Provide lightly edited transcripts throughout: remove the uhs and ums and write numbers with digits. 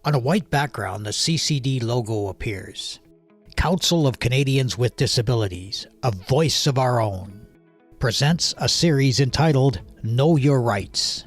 On a white background, the CCD logo appears. Council of Canadians with Disabilities, a voice of our own, presents a series entitled Know Your Rights.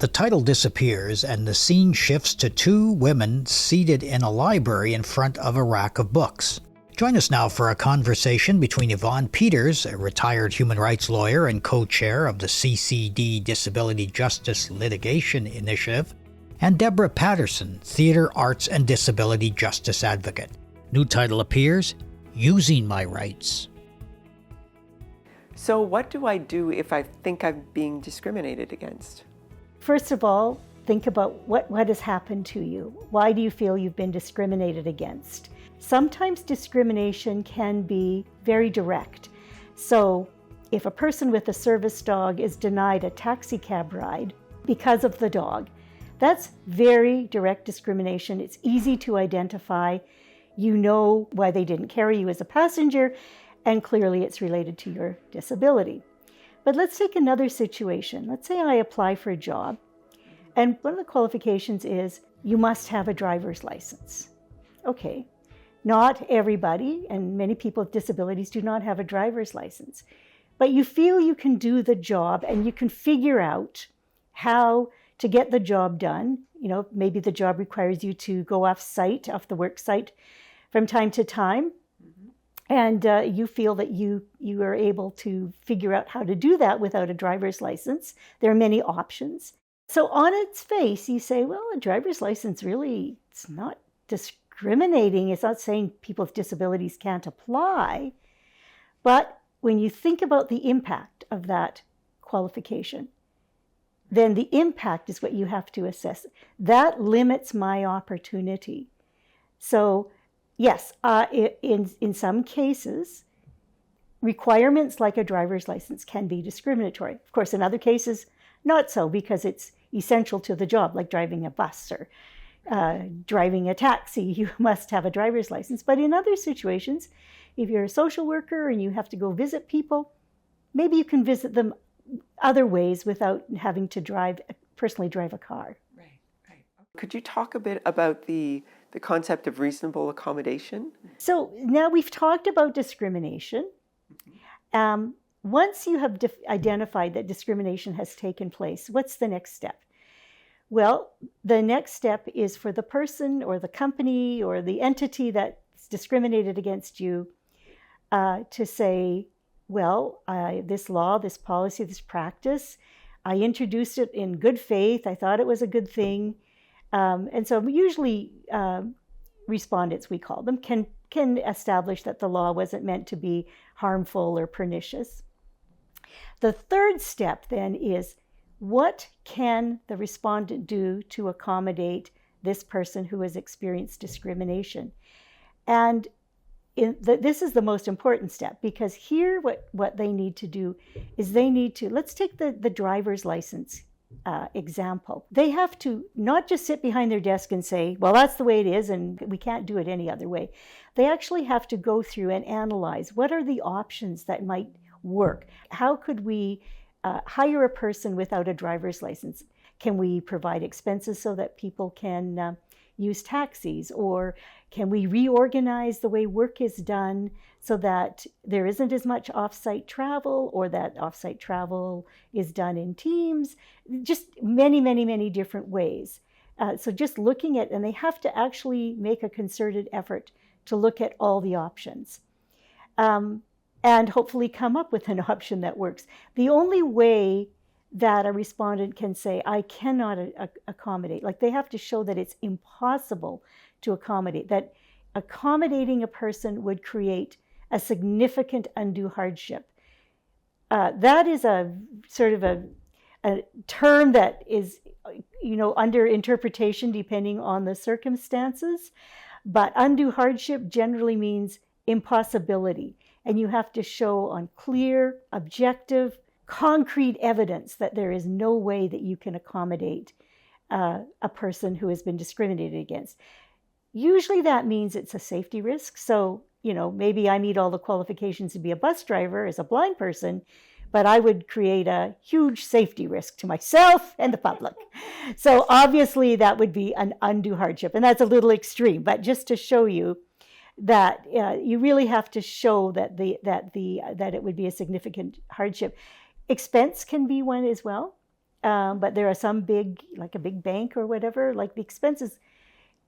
The title disappears and the scene shifts to two women seated in a library in front of a rack of books. Join us now for a conversation between Yvonne Peters, a retired human rights lawyer and co-chair of the CCD Disability Justice Litigation Initiative, and Deborah Patterson, theater, arts, and disability justice advocate. New title appears, Using My Rights. So what do I do if I think I'm being discriminated against? First of all, think about what has happened to you. Why do you feel you've been discriminated against? Sometimes discrimination can be very direct. So if a person with a service dog is denied a taxi cab ride because of the dog, that's very direct discrimination. It's easy to identify. You know why they didn't carry you as a passenger, and clearly it's related to your disability. But let's take another situation. Let's say I apply for a job, and one of the qualifications is you must have a driver's license. Okay, not everybody, and many people with disabilities do not have a driver's license, but you feel you can do the job and you can figure out how to get the job done. You know, maybe the job requires you to go off the work site from time to time. And you feel that you are able to figure out how to do that without a driver's license. There are many options. So on its face, you say, well, a driver's license really, it's not discriminating. It's not saying people with disabilities can't apply. But when you think about the impact of that qualification, then the impact is what you have to assess. That limits my opportunity. So yes, in some cases, requirements like a driver's license can be discriminatory. Of course, in other cases, not so, because it's essential to the job, like driving a bus or driving a taxi. You must have a driver's license. But in other situations, if you're a social worker and you have to go visit people, maybe you can visit them other ways without having to personally drive a car. Right. Could you talk a bit about the concept of reasonable accommodation? So now we've talked about discrimination. Once you have identified that discrimination has taken place, what's the next step? Well, the next step is for the person or the company or the entity that's discriminated against you to say, well, this law, this policy, this practice, I introduced it in good faith. I thought it was a good thing. And so usually respondents, we call them, can establish that the law wasn't meant to be harmful or pernicious. The third step then is, what can the respondent do to accommodate this person who has experienced discrimination? And this is the most important step, because here what they need to do is let's take the driver's license example. They have to not just sit behind their desk and say, well, that's the way it is and we can't do it any other way. They actually have to go through and analyze what are the options that might work. How could we hire a person without a driver's license? Can we provide expenses so that people can use taxis? Or can we reorganize the way work is done so that there isn't as much off-site travel, or that off-site travel is done in teams? Just many, many, many different ways. So just looking at, and they have to actually make a concerted effort to look at all the options. And hopefully come up with an option that works. The only way that a respondent can say, I cannot accommodate, like they have to show that it's impossible to accommodate, that accommodating a person would create a significant undue hardship. That is a sort of a term that is, under interpretation depending on the circumstances, but undue hardship generally means impossibility. And you have to show on clear, objective, concrete evidence that there is no way that you can accommodate a person who has been discriminated against. Usually that means it's a safety risk. So, maybe I meet all the qualifications to be a bus driver as a blind person, but I would create a huge safety risk to myself and the public. So obviously that would be an undue hardship, and that's a little extreme, but just to show you that you really have to show that it would be a significant hardship. Expense can be one as well, but there are some big, like a big bank or whatever, like the expenses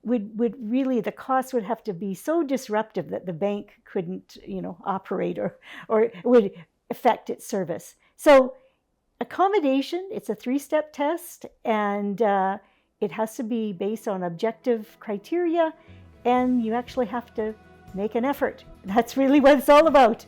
would really, the cost would have to be so disruptive that the bank couldn't, operate or would affect its service. So accommodation, it's a 3-step test, and it has to be based on objective criteria, and you actually have to make an effort. That's really what it's all about.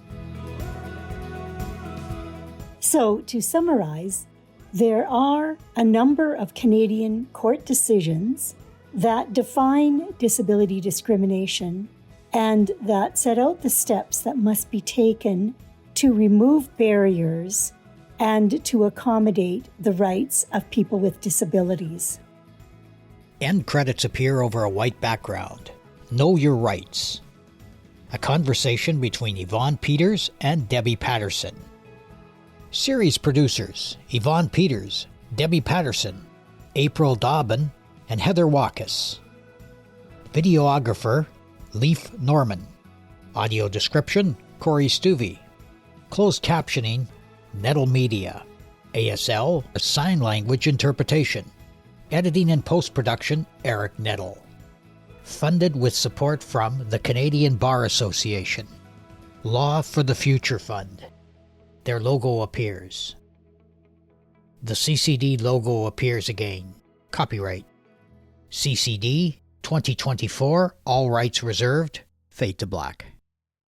So to summarize, there are a number of Canadian court decisions that define disability discrimination and that set out the steps that must be taken to remove barriers and to accommodate the rights of people with disabilities. End credits appear over a white background. Know Your Rights. A conversation between Yvonne Peters and Debbie Patterson. Series producers Yvonne Peters, Debbie Patterson, April Dobbin, and Heather Walkus. Videographer Leif Norman. Audio description Corey Stuvey. Closed captioning Nettle Media. ASL Sign Language Interpretation. Editing and post-production Eric Nettle. Funded with support from the Canadian Bar Association. Law for the Future Fund. Their logo appears. The CCD logo appears again. Copyright CCD 2024, all rights reserved, Fade to Black.